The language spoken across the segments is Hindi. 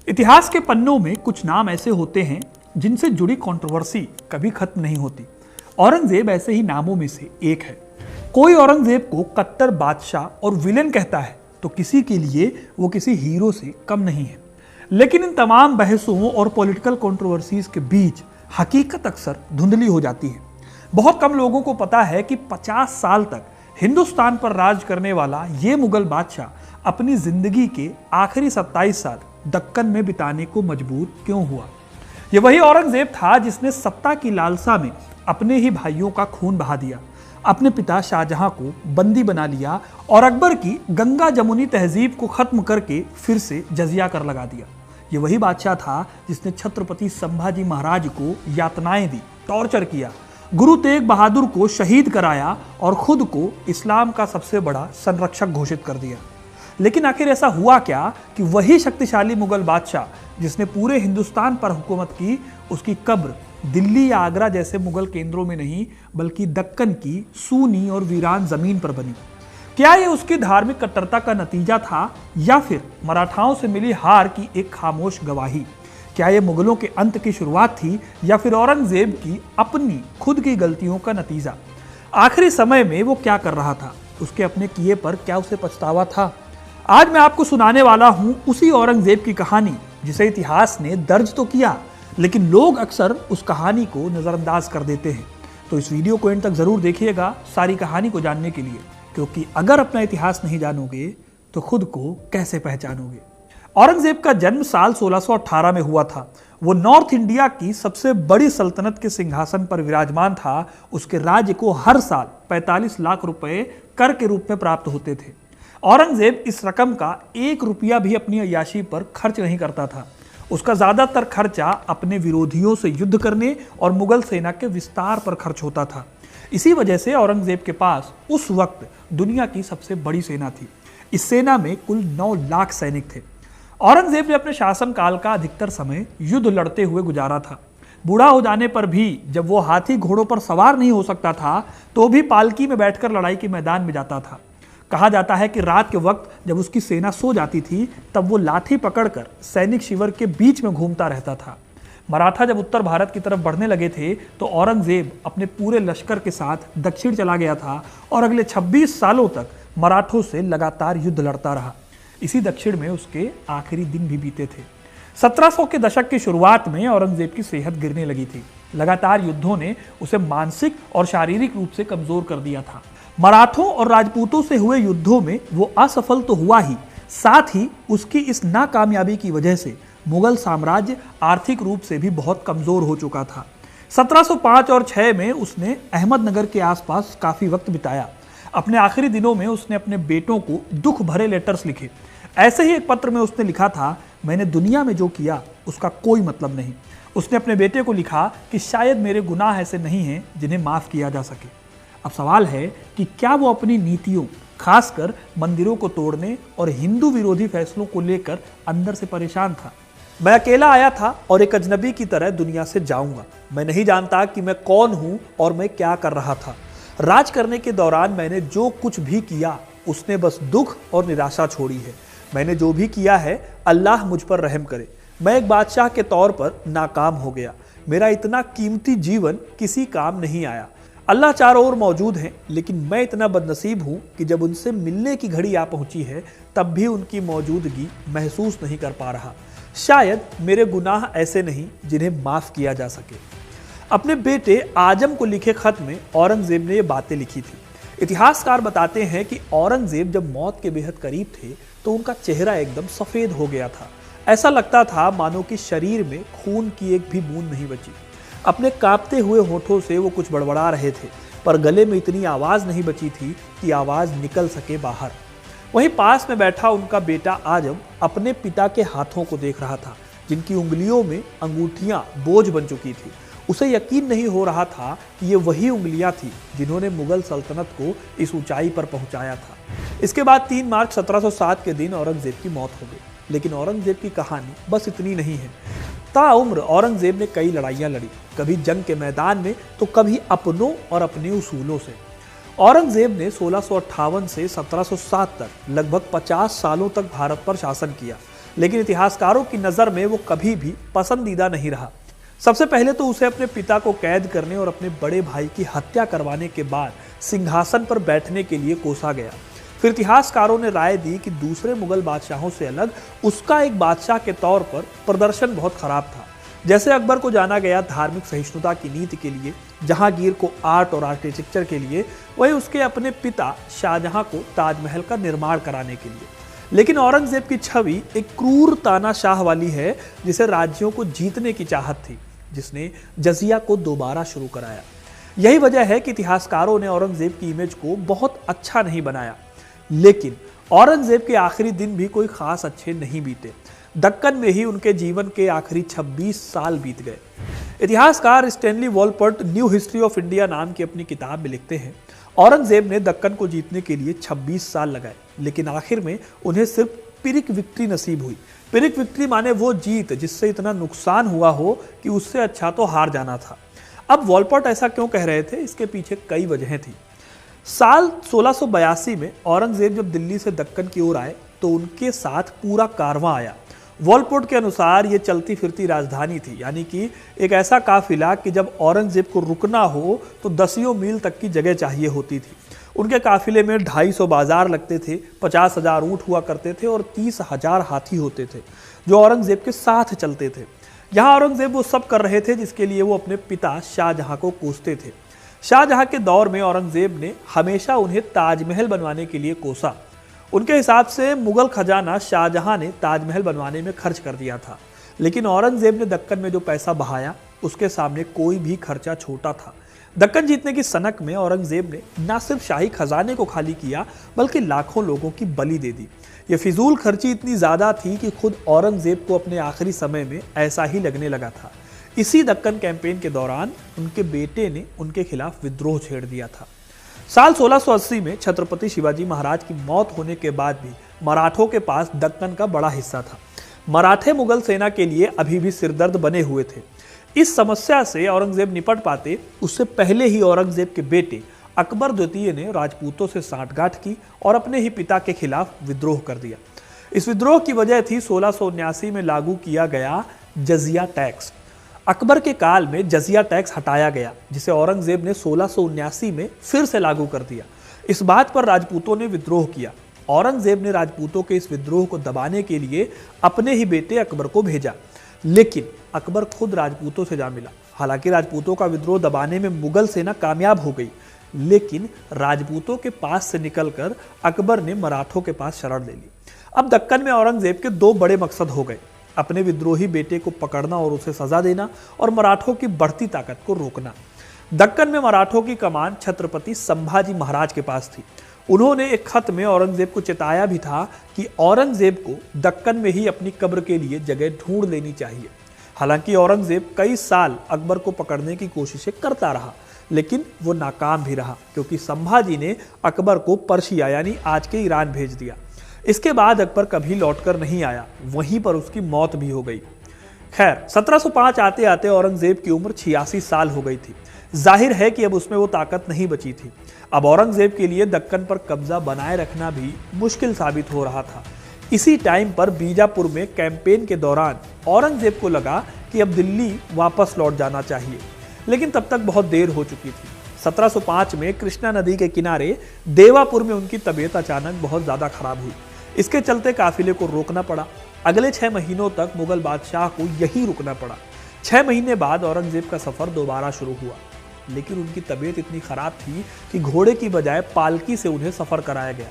इतिहास के पन्नों में कुछ नाम ऐसे होते हैं जिनसे जुड़ी कंट्रोवर्सी कभी खत्म नहीं होती। औरंगजेब ऐसे ही नामों में से एक है। कोई औरंगजेब को कट्टर बादशाह और विलेन कहता है तो किसी के लिए वो किसी हीरो से कम नहीं है। लेकिन इन तमाम बहसों और पॉलिटिकल कंट्रोवर्सीज के बीच हकीकत अक्सर धुंधली हो जाती है। बहुत कम लोगों को पता है कि 50 साल तक हिंदुस्तान पर राज करने वाला ये मुगल बादशाह अपनी जिंदगी के आखिरी 27 साल दक्कन में बिताने को मजबूर क्यों हुआ। यह वही औरंगजेब था जिसने सत्ता की लालसा में अपने ही भाइयों का खून बहा दिया, अपने पिता शाहजहां को बंदी बना लिया और अकबर की गंगा जमुनी तहजीब को खत्म करके फिर से जजिया कर लगा दिया। ये वही बादशाह था जिसने छत्रपति संभाजी महाराज को यातनाएं दी, टॉर्चर किया, गुरु तेग बहादुर को शहीद कराया और खुद को इस्लाम का सबसे बड़ा संरक्षक घोषित कर दिया। लेकिन आखिर ऐसा हुआ क्या कि वही शक्तिशाली मुगल बादशाह जिसने पूरे हिंदुस्तान पर हुकूमत की, उसकी कब्र दिल्ली या आगरा जैसे मुगल केंद्रों में नहीं बल्कि दक्कन की सूनी और वीरान जमीन पर बनी। क्या ये उसकी धार्मिक कट्टरता का नतीजा था या फिर मराठाओं से मिली हार की एक खामोश गवाही? क्या ये मुगलों के अंत की शुरुआत थी या फिर औरंगजेब की अपनी खुद की गलतियों का नतीजा? आखिरी समय में वो क्या कर रहा था? उसके अपने किए पर क्या उसे पछतावा था? आज मैं आपको सुनाने वाला हूं उसी औरंगजेब की कहानी जिसे इतिहास ने दर्ज तो किया लेकिन लोग अक्सर उस कहानी को नजरअंदाज कर देते हैं। तो इस वीडियो को एंड तक जरूर देखिएगा सारी कहानी को जानने के लिए, क्योंकि अगर अपना इतिहास नहीं जानोगे तो खुद को कैसे पहचानोगे। औरंगजेब का जन्म साल 1618 में हुआ था। वो नॉर्थ इंडिया की सबसे बड़ी सल्तनत के सिंहासन पर विराजमान था। उसके राज्य को हर साल 45 लाख रुपए कर के रूप में प्राप्त होते थे। औरंगजेब इस रकम का 1 रुपया भी अपनी अय्याशी पर खर्च नहीं करता था। उसका ज्यादातर खर्चा अपने विरोधियों से युद्ध करने और मुगल सेना के विस्तार पर खर्च होता था। इसी वजह से औरंगजेब के पास उस वक्त दुनिया की सबसे बड़ी सेना थी। इस सेना में कुल 9 लाख सैनिक थे। औरंगजेब ने अपने शासनकाल का अधिकतर समय युद्ध लड़ते हुए गुजारा था। बूढ़ा हो जाने पर भी जब वो हाथी घोड़ों पर सवार नहीं हो सकता था तो भी पालकी में बैठकर लड़ाई के मैदान में जाता था। कहा जाता है कि रात के वक्त जब उसकी सेना सो जाती थी तब वो लाठी पकड़कर सैनिक शिविर के बीच में घूमता रहता था। मराठा जब उत्तर भारत की तरफ बढ़ने लगे थे तो औरंगजेब अपने पूरे लश्कर के साथ दक्षिण चला गया था और अगले 26 सालों तक मराठों से लगातार युद्ध लड़ता रहा। इसी दक्षिण में उसके आखिरी दिन भी बीते थे। 1700 के दशक की शुरुआत में औरंगजेब की सेहत गिरने लगी थी। लगातार युद्धों ने उसे मानसिक और शारीरिक रूप से कमजोर कर दिया था। मराठों और राजपूतों से हुए युद्धों में वो असफल तो हुआ ही, साथ ही उसकी इस नाकामयाबी की वजह से मुगल साम्राज्य आर्थिक रूप से भी बहुत कमजोर हो चुका था। 1705 और 6 में उसने अहमदनगर के आसपास काफी वक्त बिताया। अपने आखिरी दिनों में उसने अपने बेटों को दुख भरे लेटर्स लिखे। ऐसे ही एक पत्र में उसने लिखा था, मैंने दुनिया में जो किया उसका कोई मतलब नहीं। उसने अपने बेटे को लिखा कि शायद मेरे गुनाह ऐसे नहीं हैं जिन्हें माफ किया जा सके। अब सवाल है कि क्या वो अपनी नीतियों, खासकर मंदिरों को तोड़ने और हिंदू विरोधी फैसलों को लेकर अंदर से परेशान था? मैं अकेला आया था और एक अजनबी की तरह दुनिया से जाऊंगा। मैं नहीं जानता कि मैं कौन हूं और मैं क्या कर रहा था। राज करने के दौरान मैंने जो कुछ भी किया उसने बस दुख और निराशा छोड़ी है। मैंने जो भी किया है अल्लाह मुझ पर रहम करे। मैं एक बादशाह के तौर पर नाकाम हो गया। मेरा इतना कीमती जीवन किसी काम नहीं आया। अल्लाह चारों ओर मौजूद हैं, लेकिन मैं इतना बदनसीब हूं कि जब उनसे मिलने की घड़ी आ पहुंची है तब भी उनकी मौजूदगी महसूस नहीं कर पा रहा। शायद मेरे गुनाह ऐसे नहीं जिन्हें माफ किया जा सके। अपने बेटे आजम को लिखे खत में औरंगजेब ने ये बातें लिखी थी। इतिहासकार बताते हैं कि औरंगजेब जब मौत के बेहद करीब थे तो उनका चेहरा एकदम सफेद हो गया था। ऐसा लगता था मानो कि शरीर में खून की एक भी बूंद नहीं बची। अपने कांपते हुए होठों से वो कुछ बड़बड़ा रहे थे, पर गले में इतनी आवाज नहीं बची थी कि आवाज निकल सके बाहर। वहीं पास में बैठा उनका बेटा आजम अपने पिता के हाथों को देख रहा था, जिनकी उंगलियों में अंगूठियां बोझ बन चुकी थी। उसे यकीन नहीं हो रहा था कि ये वही उंगलियां थी जिन्होंने मुगल सल्तनत को इस ऊंचाई पर पहुंचाया था। इसके बाद 3 मार्च 1707 के दिन औरंगजेब की मौत हो गई। लेकिन औरंगजेब की कहानी बस इतनी नहीं है। ताउम्र औरंगजेब ने कई लड़ाइयां लड़ी, कभी जंग के मैदान में तो कभी अपनों और अपने उसूलों से। औरंगजेब ने 1658 से 1707 तक लगभग 50 सालों तक भारत पर शासन किया। लेकिन इतिहासकारों की नज़र में वो कभी भी पसंदीदा नहीं रहा। सबसे पहले तो उसे अपने पिता को कैद करने और अपने बड़े भाई की हत्या करवाने के बाद सिंहासन पर बैठने के लिए कोसा गया। फिर इतिहासकारों ने राय दी कि दूसरे मुगल बादशाहों से अलग उसका एक बादशाह के तौर पर प्रदर्शन बहुत खराब था। जैसे अकबर को जाना गया धार्मिक सहिष्णुता की नीति के लिए, जहांगीर को आर्ट और आर्किटेक्चर के लिए, वही उसके अपने पिता शाहजहां को ताजमहल का निर्माण कराने के लिए। लेकिन औरंगजेब की छवि एक क्रूर तानाशाह वाली है, जिसे राज्यों को जीतने की चाहत थी, जिसने जजिया को दोबारा शुरू कराया। यही वजह है कि इतिहासकारों ने औरंगजेब की इमेज को बहुत अच्छा नहीं बनाया। लेकिन औरंगजेब के आखिरी दिन भी कोई खास अच्छे नहीं बीते। दक्कन में ही उनके जीवन के आखिरी 26 साल बीत गए। इतिहासकार Stanley Wolpert new history of India नाम की अपनी किताब में लिखते हैं, औरंगजेब ने दक्कन को जीतने के लिए 26 साल लगाए, लेकिन आखिर में उन्हें सिर्फ पिरिक विक्ट्री नसीब हुई। पिरिक विक्ट्री माने वो जीत जिससे इतना नुकसान हुआ हो कि उससे अच्छा तो हार जाना था। अब वॉलपर्ट ऐसा क्यों कह रहे थे, इसके पीछे कई वजहें थी। साल 1682 में औरंगजेब जब दिल्ली से दक्कन की ओर आए तो उनके साथ पूरा कारवां आया। वॉलपोर्ट के अनुसार ये चलती फिरती राजधानी थी, यानी कि एक ऐसा काफिला कि जब औरंगजेब को रुकना हो तो दसियों मील तक की जगह चाहिए होती थी। उनके काफिले में 250 बाजार लगते थे, 50,000 ऊंट हुआ करते थे और 30,000 हाथी होते थे जो औरंगजेब के साथ चलते थे। यहाँ औरंगजेब वो सब कर रहे थे जिसके लिए वो अपने पिता शाहजहां को कोसते थे। शाहजहां के दौर में औरंगजेब ने हमेशा उन्हें ताजमहल बनवाने के लिए कोसा। उनके हिसाब से मुगल खजाना शाहजहां ने ताजमहल बनवाने में खर्च कर दिया था, लेकिन औरंगजेब ने दक्कन में जो पैसा बहाया उसके सामने कोई भी खर्चा छोटा था। दक्कन जीतने की सनक में औरंगजेब ने न सिर्फ शाही खजाने को खाली किया बल्कि लाखों लोगों की बलि दे दी। ये फिजूल खर्ची इतनी ज्यादा थी कि खुद औरंगजेब को अपने आखिरी समय में ऐसा ही लगने लगा था। इसी दक्कन कैंपेन के दौरान उनके बेटे ने उनके खिलाफ विद्रोह छेड़ दिया था। साल 1680 में छत्रपति शिवाजी महाराज की मौत होने के बाद भी मराठों के पास दक्कन का बड़ा हिस्सा था। मराठे मुगल सेना के लिए अभी भी सिरदर्द बने हुए थे। इस समस्या से औरंगजेब निपट पाते उससे पहले ही औरंगजेब के बेटे अकबर द्वितीय ने राजपूतों से सांठगांठ की और अपने ही पिता के खिलाफ विद्रोह कर दिया। इस विद्रोह की वजह थी 1679 में लागू किया गया जजिया टैक्स। अकबर के काल में जजिया टैक्स हटाया गया, जिसे औरंगजेब ने 1679 में फिर से लागू कर दिया। इस बात पर राजपूतों ने विद्रोह किया। औरंगजेब ने राजपूतों के इस विद्रोह को दबाने के लिए अपने ही बेटे अकबर को भेजा, लेकिन अकबर खुद राजपूतों से जा मिला। हालांकि राजपूतों का विद्रोह दबाने में मुगल सेना कामयाब हो गई, लेकिन राजपूतों के पास से निकलकर अकबर ने मराठों के पास शरण ले ली। अब दक्कन में औरंगजेब के दो बड़े मकसद हो गए, अपने विद्रोही बेटे को पकड़ना और उसे सजा देना, और मराठों की बढ़ती ताकत को रोकना। दक्कन में मराठों की कमान छत्रपति संभाजी महाराज के पास थी। उन्होंने एक खत में औरंगजेब को चेताया भी था कि औरंगजेब को दक्कन में ही अपनी कब्र के लिए जगह ढूंढ लेनी चाहिए। हालांकि औरंगजेब कई साल अकबर को पकड़ने की कोशिशें करता रहा, लेकिन वो नाकाम भी रहा, क्योंकि संभाजी ने अकबर को पर्शिया यानी आज के ईरान भेज दिया। इसके बाद अकबर कभी लौटकर नहीं आया, वहीं पर उसकी मौत भी हो गई। खैर, 1705 आते आते औरंगजेब की उम्र 86 साल हो गई थी। जाहिर है कि अब उसमें वो ताकत नहीं बची थी। अब औरंगजेब के लिए दक्कन पर कब्जा बनाए रखना भी मुश्किल साबित हो रहा था। इसी टाइम पर बीजापुर में कैंपेन के दौरान औरंगजेब को लगा कि अब दिल्ली वापस लौट जाना चाहिए, लेकिन तब तक बहुत देर हो चुकी थी। 1705 में कृष्णा नदी के किनारे देवापुर में उनकी तबीयत अचानक बहुत ज़्यादा खराब हुई। इसके चलते काफिले को रोकना पड़ा। अगले 6 महीनों तक मुगल बादशाह को यहीं रुकना पड़ा। 6 महीने बाद औरंगजेब का सफर दोबारा शुरू हुआ, लेकिन उनकी तबीयत इतनी खराब थी कि घोड़े की बजाय पालकी से उन्हें सफर कराया गया।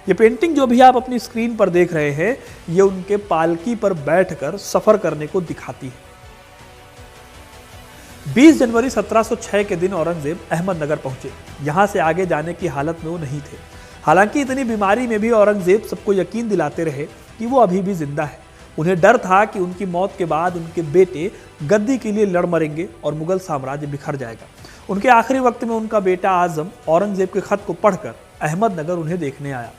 ये पेंटिंग जो भी आप अपनी स्क्रीन पर देख रहे हैं, ये उनके पालकी पर बैठकर सफर करने को दिखाती है। 20 जनवरी 1706 के दिन औरंगजेब अहमदनगर पहुंचे। यहां से आगे जाने की हालत में वो नहीं थे। हालांकि इतनी बीमारी में भी औरंगजेब सबको यकीन दिलाते रहे कि वो अभी भी जिंदा है। उन्हें डर था कि उनकी मौत के बाद उनके बेटे गद्दी के लिए लड़ मरेंगे और मुगल साम्राज्य बिखर जाएगा। उनके आखिरी वक्त में उनका बेटा आजम औरंगजेब के खत को पढ़कर अहमदनगर उन्हें देखने आया।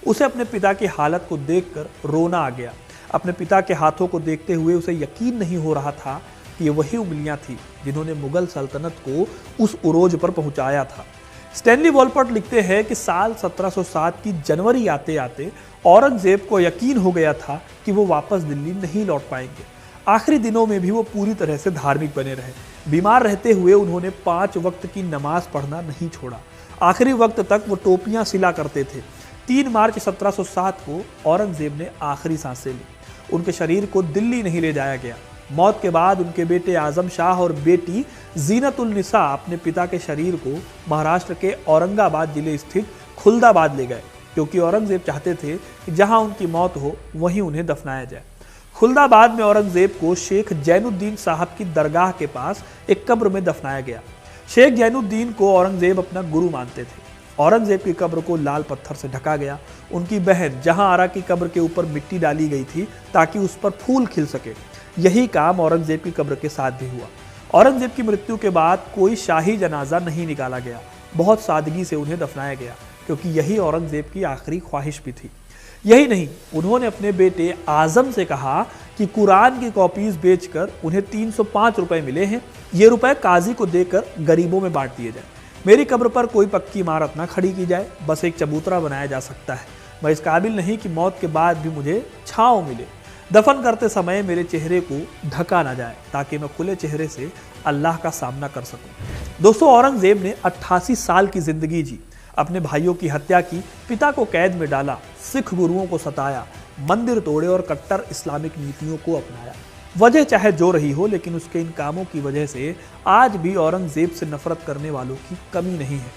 उसे अपने पिता की हालत को देखकर रोना आ गया। अपने पिता के हाथों को देखते हुए उसे यकीन नहीं हो रहा था कि ये वही उंगलियां थी जिन्होंने मुगल सल्तनत को उस उरोज पर पहुंचाया था। स्टैनली वॉलपॉट लिखते हैं कि साल 1707 की जनवरी आते आते औरंगजेब को यकीन हो गया था कि वो वापस दिल्ली नहीं लौट पाएंगे। आखिरी दिनों में भी वो पूरी तरह से धार्मिक बने रहे। बीमार रहते हुए उन्होंने 5 वक्त की नमाज पढ़ना नहीं छोड़ा। आखिरी वक्त तक वो टोपियां सिला करते थे। 3 मार्च 1707 को औरंगजेब ने आखिरी सांसें ली। उनके शरीर को दिल्ली नहीं ले जाया गया। मौत के बाद उनके बेटे आजम शाह और बेटी जीनत उल निसा अपने पिता के शरीर को महाराष्ट्र के औरंगाबाद जिले स्थित खुलदाबाद ले गए, क्योंकि औरंगजेब चाहते थे कि जहां उनकी मौत हो वहीं उन्हें दफनाया जाए। खुलदाबाद में औरंगजेब को शेख जैनुद्दीन साहब की दरगाह के पास एक कब्र में दफनाया गया। शेख जैनुद्दीन को औरंगजेब अपना गुरु मानते थे। औरंगजेब की कब्र को लाल पत्थर से ढका गया। उनकी बहन जहांआरा की कब्र के ऊपर मिट्टी डाली गई थी ताकि उस पर फूल खिल सके। यही काम औरंगजेब की कब्र के साथ भी हुआ। औरंगजेब की मृत्यु के बाद कोई शाही जनाजा नहीं निकाला गया। बहुत सादगी से उन्हें दफनाया गया, क्योंकि यही औरंगजेब की आखिरी ख्वाहिश भी थी। यही नहीं, उन्होंने अपने बेटे आजम से कहा कि कुरान की कॉपीज बेचकर उन्हें 305 रुपए मिले हैं, ये रुपए काजी को देकर गरीबों में बांट दिए जाए। मेरी कब्र पर कोई पक्की इमारत ना खड़ी की जाए, बस एक चबूतरा बनाया जा सकता है। मैं इस काबिल नहीं कि मौत के बाद भी मुझे छांव मिले। दफन करते समय मेरे चेहरे को ढका ना जाए, ताकि मैं खुले चेहरे से अल्लाह का सामना कर सकूं। दोस्तों, औरंगजेब ने 88 साल की जिंदगी जी, अपने भाइयों की हत्या की, पिता को कैद में डाला, सिख गुरुओं को सताया, मंदिर तोड़े और कट्टर इस्लामिक नीतियों को अपनाया। वजह चाहे जो रही हो, लेकिन उसके इन कामों की वजह से आज भी औरंगजेब से नफरत करने वालों की कमी नहीं है।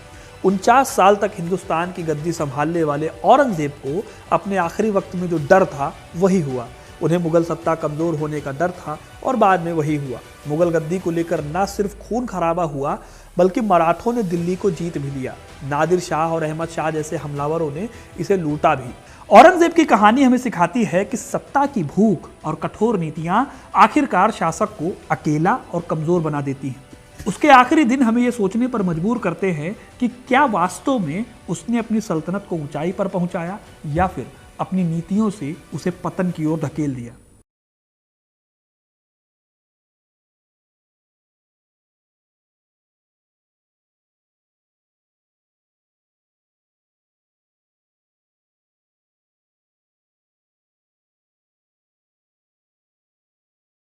49 साल तक हिंदुस्तान की गद्दी संभालने वाले औरंगजेब को अपने आखिरी वक्त में जो डर था वही हुआ। उन्हें मुगल सत्ता कमजोर होने का डर था और बाद में वही हुआ। मुगल गद्दी को लेकर न सिर्फ खून खराबा हुआ, बल्कि मराठों ने दिल्ली को जीत भी लिया। नादिर शाह और अहमद शाह जैसे हमलावरों ने इसे लूटा भी। औरंगजेब की कहानी हमें सिखाती है कि सत्ता की भूख और कठोर नीतियां आखिरकार शासक को अकेला और कमजोर बना देती हैं। उसके आखिरी दिन हमें यह सोचने पर मजबूर करते हैं कि क्या वास्तव में उसने अपनी सल्तनत को ऊंचाई पर पहुंचाया, या फिर अपनी नीतियों से उसे पतन की ओर धकेल दिया।